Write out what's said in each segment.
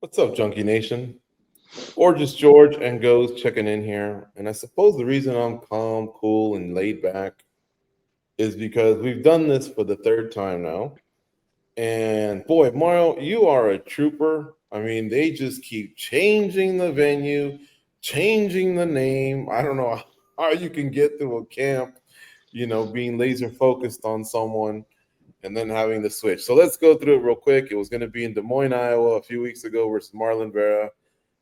What's up, Junkie Nation? Gorgeous George and Goes checking in here. And I suppose the reason I'm calm, cool, and laid back is because we've done this for the third time now. And boy, Mario, you are a trooper. I mean, they just keep changing the venue, changing the name. I don't know how you can get through a camp, being laser focused on someone and then having the switch. So let's go through it real quick. It was going to be in Des Moines, Iowa a few weeks ago versus Marlon Vera.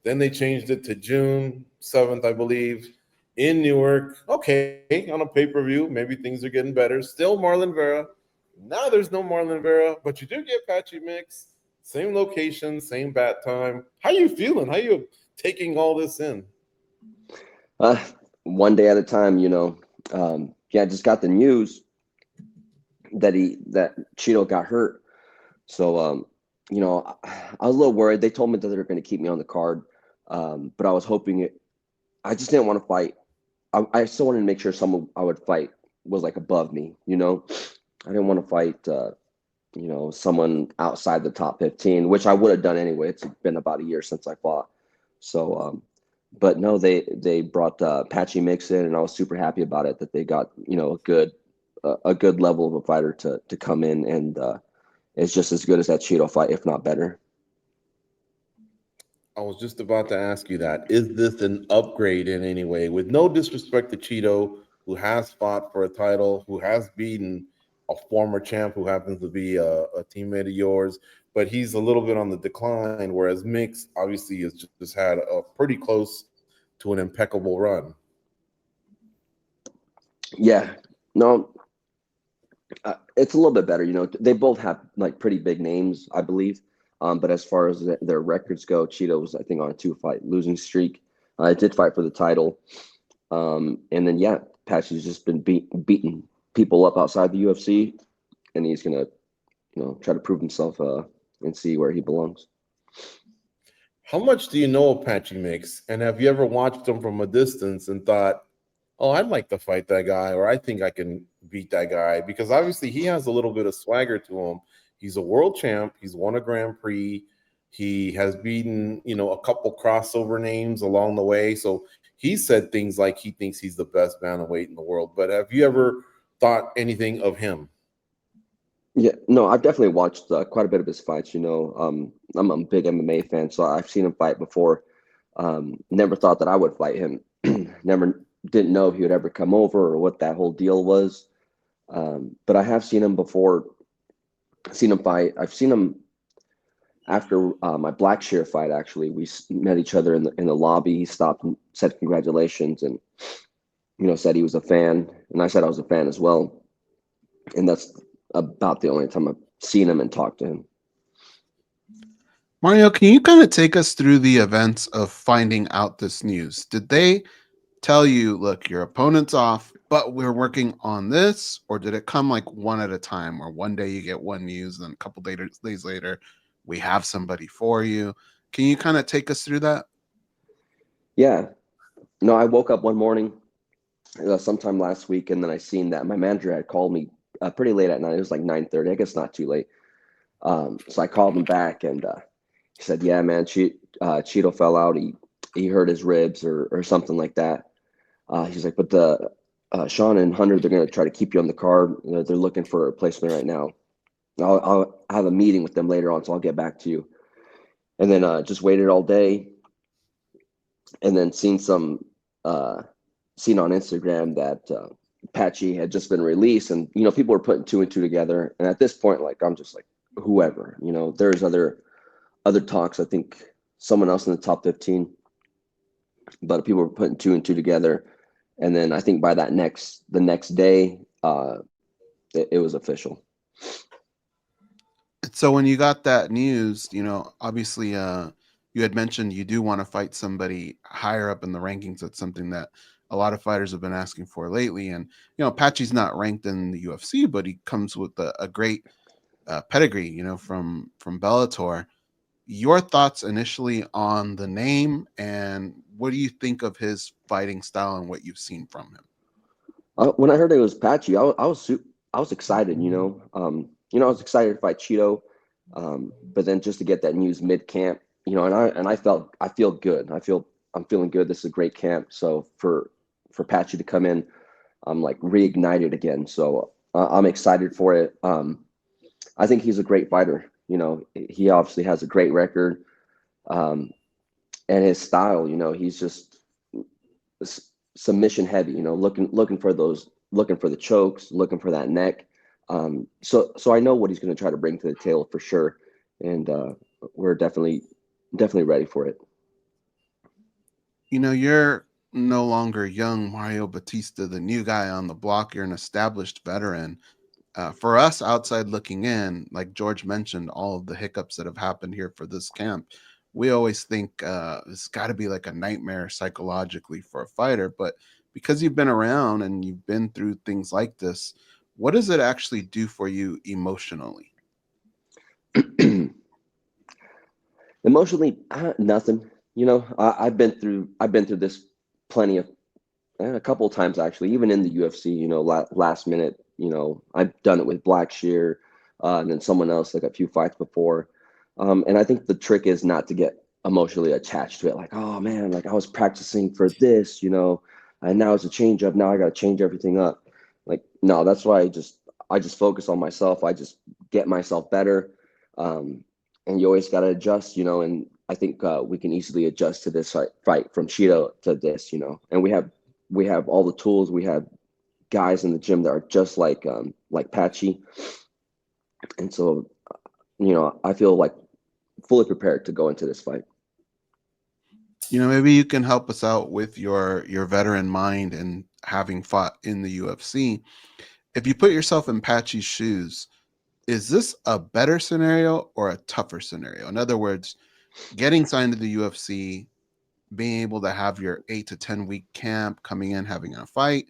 Then they changed it to June 7th, I believe, in Newark. Okay, on a pay-per-view, maybe things are getting better. Still Marlon Vera. Now there's no Marlon Vera, but you do get Patchy Mix. Same location, same bat time. How you feeling? How you taking all this in? Uh, One day at a time, I just got the news that Cheeto got hurt. So, I was a little worried. They told me that they were going to keep me on the card, but I was hoping it. I just didn't want to fight. I still wanted to make sure someone I would fight was like above me. I didn't want to fight. Someone outside the top 15, which I would have done anyway. It's been about a year since I fought. So, but no, they brought Patchy Mix in, and I was super happy about it that they got a good level of a fighter to come in and is just as good as that Cheeto fight, if not better. I was just about to ask you that. Is this an upgrade in any way? With no disrespect to Cheeto, who has fought for a title, who has beaten a former champ who happens to be a teammate of yours, but he's a little bit on the decline, whereas Mix obviously has just had a pretty close to an impeccable run. Yeah, no, it's a little bit better. They both have like pretty big names, I believe. But as far as their records go, Cheeto was, I think, on a 2-fight losing streak. I did fight for the title. And then, yeah, Patchy's just been beating people up outside the UFC, and he's going to, try to prove himself and see where he belongs. How much do you know of Patchy Mix? And have you ever watched him from a distance and thought, oh, I'd like to fight that guy, or I think I can beat that guy? Because obviously he has a little bit of swagger to him. He's a world champ. He's won a Grand Prix. He has beaten, a couple crossover names along the way. So he said things like he thinks he's the best bantamweight in the world. But have you ever thought anything of him? Yeah, no, I've definitely watched quite a bit of his fights. I'm a big MMA fan, so I've seen him fight before. Never thought that I would fight him. Never didn't know if he would ever come over or what that whole deal was. But I have seen him before. Seen him fight. I've seen him after my Blackshear fight. Actually, we met each other in the lobby. He stopped and said congratulations, and said he was a fan, and I said I was a fan as well. And that's about the only time I've seen him and talked to him. Mario, can you kind of take us through the events of finding out this news? Did they tell you, look, your opponent's off, but we're working on this? Or did it come like one at a time, where one day you get one news, then a couple days later, we have somebody for you? Can you kind of take us through that? Yeah. No, I woke up one morning sometime last week, and then I seen that my manager had called me pretty late at night. It was like 9:30. I guess not too late. So I called him back, and he said, yeah, man, Cheeto fell out. He hurt his ribs or something like that. He's like, but the Sean and Hunter, they're going to try to keep you on the card. They're looking for a replacement right now. I'll have a meeting with them later on, so I'll get back to you. And then just waited all day, and then seen on Instagram that Patchy had just been released, and people were putting two and two together. And at this point, like, I'm just like, whoever, there's other talks. I think someone else in the top 15, but people were putting two and two together. And then I think by the next day, it was official. So when you got that news, obviously you had mentioned you do want to fight somebody higher up in the rankings. That's something that a lot of fighters have been asking for lately. And, Patchy's not ranked in the UFC, but he comes with a great pedigree, from Bellator. Your thoughts initially on the name, and what do you think of his fighting style and what you've seen from him? When I heard it was Patchy, I was excited. I was excited to fight Cheeto, but then just to get that news mid camp, you know, and I feel good. I'm feeling good. This is a great camp. So for Patchy to come in, I'm like reignited again. So I'm excited for it. I think he's a great fighter. You know, he obviously has a great record, and his style. You know, he's just submission heavy. You know, looking for the chokes, looking for that neck. So I know what he's going to try to bring to the table for sure, and we're definitely ready for it. You know, you're no longer young Mario Bautista, the new guy on the block. You're an established veteran. For us outside looking in, like George mentioned, all of the hiccups that have happened here for this camp, we always think it's got to be like a nightmare psychologically for a fighter. But because you've been around and you've been through things like this, what does it actually do for you emotionally? Emotionally, nothing. You know, I've been through this plenty of a couple of times actually, even in the UFC. You know, last minute. You know, I've done it with Blackshear, and then someone else like a few fights before. And I think the trick is not to get emotionally attached to it. Like, oh man, like I was practicing for this, you know, and now it's a change up. Now I got to change everything up. Like, no, that's why I just focus on myself. I just get myself better. And you always got to adjust, you know, and I think we can easily adjust to this fight from Cheeto to this, you know, and we have all the tools. We have guys in the gym that are just like Patchy, and so you know I feel like fully prepared to go into this fight. You know, maybe you can help us out with your veteran mind and having fought in the UFC. If you put yourself in Patchy's shoes, is this a better scenario or a tougher scenario? In other words, getting signed to the UFC, being able to have your 8 to 10 week camp, coming in, having a fight,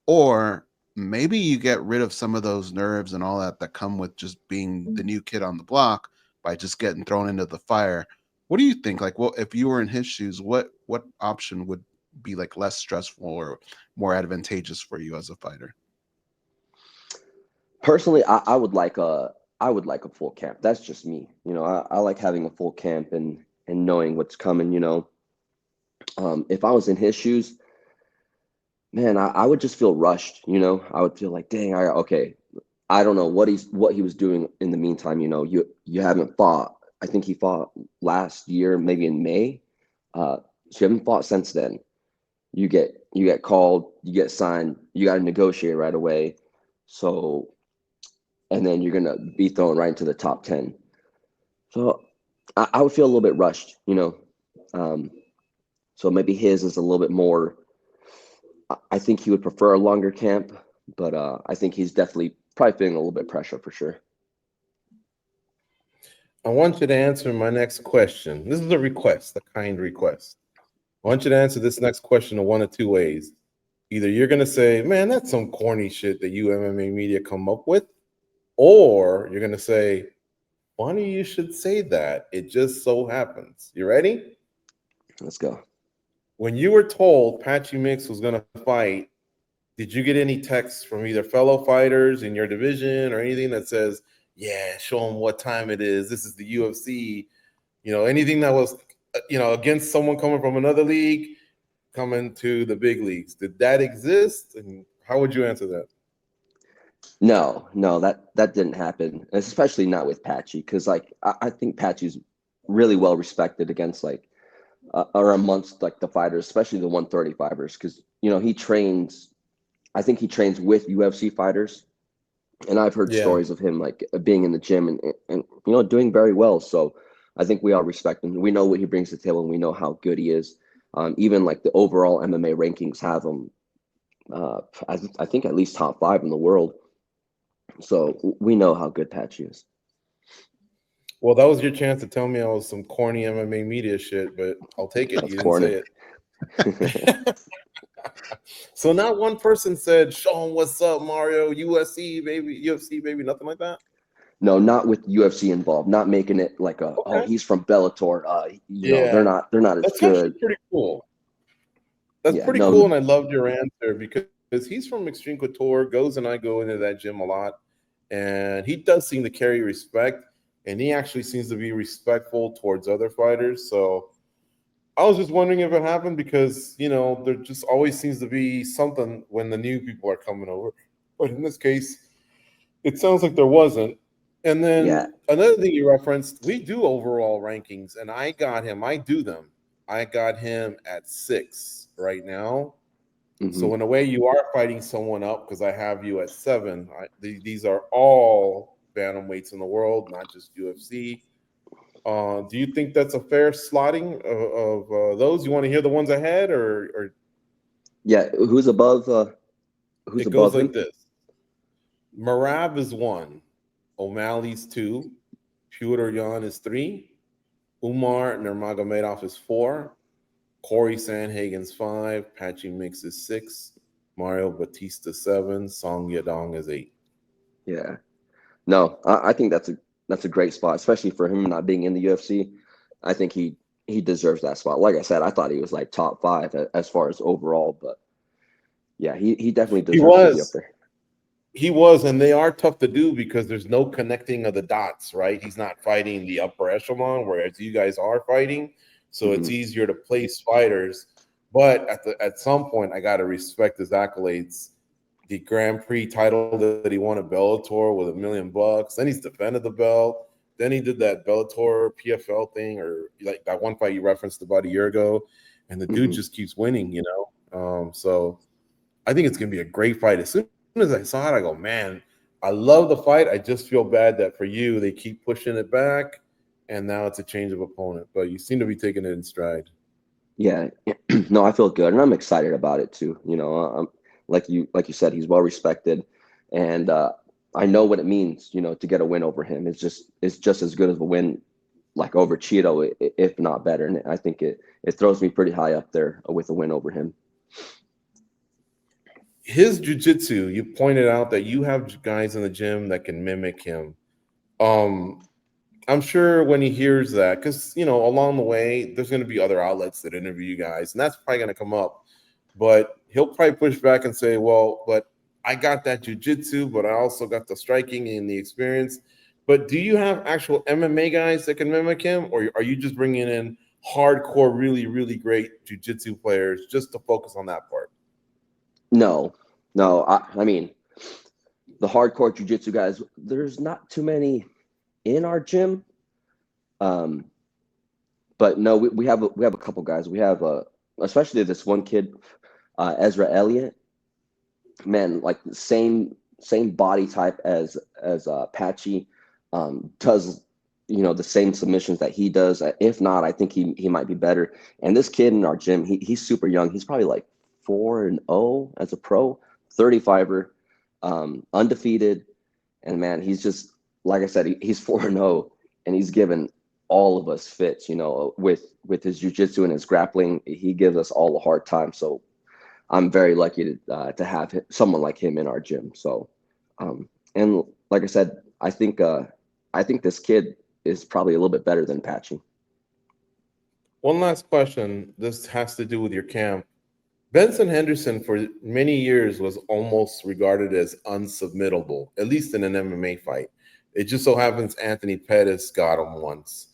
or maybe you get rid of some of those nerves and all that come with just being the new kid on the block by just getting thrown into the fire. What do you think? Like, well, if you were in his shoes, what option would be like less stressful or more advantageous for you as a fighter? Personally, I would like a full camp. That's just me. You know, I like having a full camp and knowing what's coming. You know, if I was in his shoes, man, I would just feel rushed. You know, I would feel like, dang, okay, I don't know what he was doing in the meantime. You know, you haven't fought. I think he fought last year, maybe in May. So you haven't fought since then. You get called, you get signed, you got to negotiate right away. So, and then you're gonna be thrown right into the top 10. So I would feel a little bit rushed, you know. So maybe his is a little bit more. I think he would prefer a longer camp, but I think he's definitely probably feeling a little bit pressure for sure. I want you to answer my next question. This is a request, a kind request. I want you to answer this next question in one of two ways. Either you're going to say, man, that's some corny shit that you MMA media come up with, or you're going to say, funny you should say that. It just so happens. You ready? Let's go. When you were told Patchy Mix was going to fight, did you get any texts from either fellow fighters in your division or anything that says, yeah, show them what time it is. This is the UFC. You know, anything that was, you know, against someone coming from another league coming to the big leagues. Did that exist? And how would you answer that? No, that didn't happen, especially not with Patchy, because like I think Patchy's really well respected against like or amongst like the fighters, especially the 135ers, because you know he trains. I think he trains with UFC fighters, and I've heard stories of him like being in the gym and you know doing very well. So I think we all respect him. We know what he brings to the table, and we know how good he is. Even like the overall MMA rankings have him, I think at least top 5 in the world. So we know how good Patchy is. Well, that was your chance to tell me I was some corny MMA media shit, but I'll take it. That's You didn't corny. say it. So not one person said, show him what's up, Mario, UFC, baby, nothing like that? No, not with UFC involved. Not making it like oh, he's from Bellator. You know, they're not as That's good. actually pretty cool. That's pretty no, cool, and I loved your answer because he's from Extreme Couture. Goes and I go into that gym a lot, and he does seem to carry respect. and he actually seems to be respectful towards other fighters. So I was just wondering if it happened because, there just always seems to be something when the new people are coming over. But in this case, it sounds like there wasn't. And then Yeah. another thing you referenced, we do overall rankings, and I do them. I got him at 6 right now. Mm-hmm. So in a way, you are fighting someone up because I have you at 7. These are all bantamweights in the world, not just UFC. Do you think that's a fair slotting of those? You want to hear the ones ahead, or Yeah, who's above? Who's it goes above like him? this? Marab is 1, O'Malley's 2, Petr Yan is 3, Umar Nurmagomedov is 4, Corey Sandhagen's 5, Patchy Mix is 6, Mario Bautista 7, Song Yadong is 8. Yeah, no, I think that's a great spot, especially for him not being in the UFC. I think he deserves that spot. Like I said, I thought he was like top 5 as far as overall, but yeah, he definitely deserves to be up there. He was, and they are tough to do because there's no connecting of the dots, right? He's not fighting the upper echelon, whereas you guys are fighting. So it's easier to place fighters. But at some point, I got to respect his accolades. The Grand Prix title that he won at Bellator with $1 million. Then he's defended the belt. Then he did that Bellator PFL thing, or like that one fight you referenced about a year ago. And the dude just keeps winning, So I think it's going to be a great fight. As soon as I saw it, I go, man, I love the fight. I just feel bad that for you, they keep pushing it back, and now it's a change of opponent. But you seem to be taking it in stride. Yeah, no, I feel good, and I'm excited about it too. Like you said, he's well respected, and I know what it means, to get a win over him. It's just as good as a win, like over Cheeto, if not better. And I think it throws me pretty high up there with a win over him. His jiu-jitsu, you pointed out that you have guys in the gym that can mimic him. I'm sure when he hears that, because along the way there's going to be other outlets that interview you guys, and that's probably going to come up, but he'll probably push back and say, well, but I got that jiu-jitsu, but I also got the striking and the experience. But do you have actual MMA guys that can mimic him, or are you just bringing in hardcore, really, really great jiu-jitsu players just to focus on that part? No, I mean, the hardcore jiu-jitsu guys, there's not too many in our gym. But no, we have a couple guys. We have especially this one kid, Ezra Elliott. Man, like same body type as Patchy, does the same submissions that he does. If not, I think he might be better. And this kid in our gym, he's super young. He's probably like 4-0 as a pro, 35er, undefeated. And man, he's just, like I said, he's 4-0, and he's given all of us fits, with his jiu-jitsu and his grappling. He gives us all a hard time. So I'm very lucky to have someone like him in our gym. So, and like I said, I think this kid is probably a little bit better than Patchy. One last question. This has to do with your camp. Benson Henderson for many years was almost regarded as unsubmittable, at least in an MMA fight. It just so happens Anthony Pettis got him once.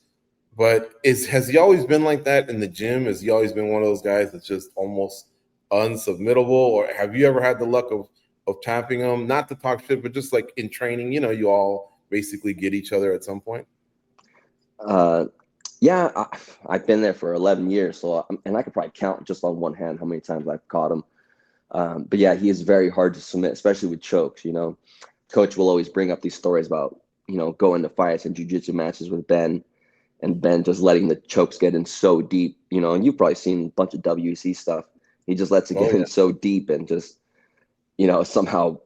But has he always been like that in the gym? Has he always been one of those guys that's just almost unsubmittable? Or have you ever had the luck of tapping him? Not to talk shit, but just like in training, you all basically get each other at some point? Yeah, I've been there for 11 years, so and I could probably count just on one hand how many times I've caught him. But yeah, he is very hard to submit, especially with chokes. Coach will always bring up these stories about going to fights and jiu-jitsu matches with Ben, and Ben just letting the chokes get in so deep. And you've probably seen a bunch of WC stuff. He just lets it get in so deep and just somehow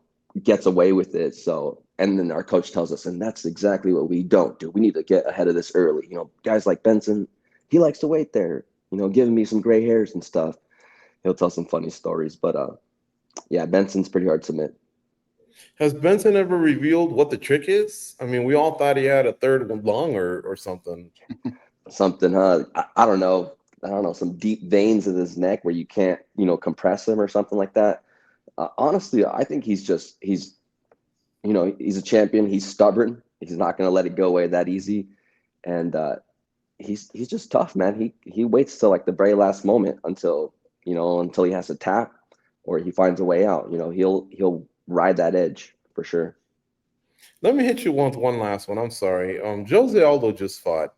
gets away with it. So. And then our coach tells us, and that's exactly what we don't do. We need to get ahead of this early. Guys like Benson, he likes to wait there, giving me some gray hairs and stuff. He'll tell some funny stories. But yeah, Benson's pretty hard to submit. Has Benson ever revealed what the trick is? I mean, we all thought he had a third lung or something. Something, huh? I don't know. Some deep veins in his neck where you can't, compress him or something like that. Honestly, I think he's a champion. He's stubborn. He's not going to let it go away that easy. And he's just tough, man. He waits till like the very last moment until he has to tap or he finds a way out. He'll ride that edge for sure. Let me hit you with one last one. I'm sorry. Jose Aldo just fought,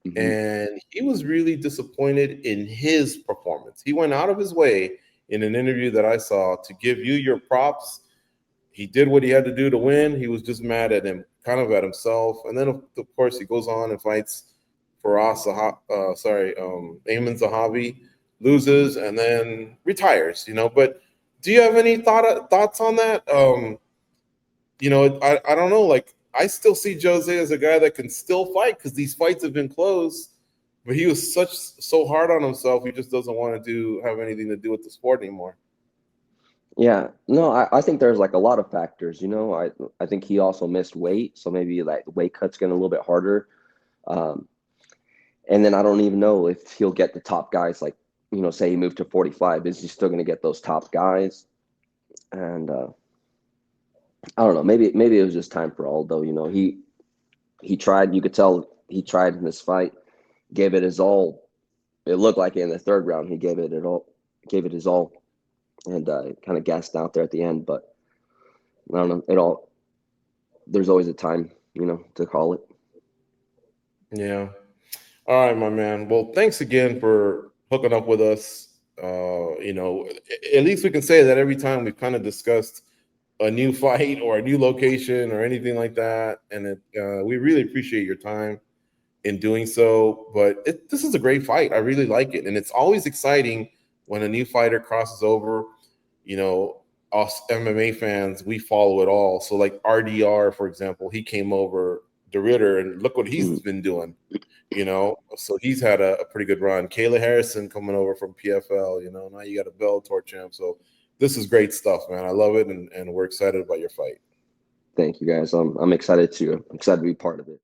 Mm-hmm. and he was really disappointed in his performance. He went out of his way in an interview that I saw to give you your props. He did what he had to do to win. He was just mad at him, kind of at himself. And then, of course, he goes on and fights Ayman Zahabi, loses, and then retires. But do you have any thoughts on that? I don't know. Like, I still see Jose as a guy that can still fight because these fights have been close. But he was so hard on himself. He just doesn't want to have anything to do with the sport anymore. Yeah, no, I think there's like a lot of factors. I think he also missed weight, so maybe like the weight cut's getting a little bit harder. And then I don't even know if he'll get the top guys. Like, say he moved to 45, is he still going to get those top guys? And I don't know. Maybe it was just time for Aldo. He tried. You could tell he tried in this fight, gave it his all. It looked like in the third round he gave it his all, and kind of gassed out there at the end. But I don't know. There's always a time, to call it. Yeah. All right, my man. Well, thanks again for hooking up with us. At least we can say that every time we've kind of discussed a new fight or a new location or anything like that, and we really appreciate your time in doing so. But this is a great fight. I really like it, and it's always exciting when a new fighter crosses over. Us MMA fans, we follow it all. So, like RDR, for example, he came over the Ritter, and look what he's been doing. So he's had a pretty good run. Kayla Harrison coming over from PFL. Now you got a Bellator champ. So this is great stuff, man. I love it, and we're excited about your fight. Thank you, guys. I'm excited to be part of it.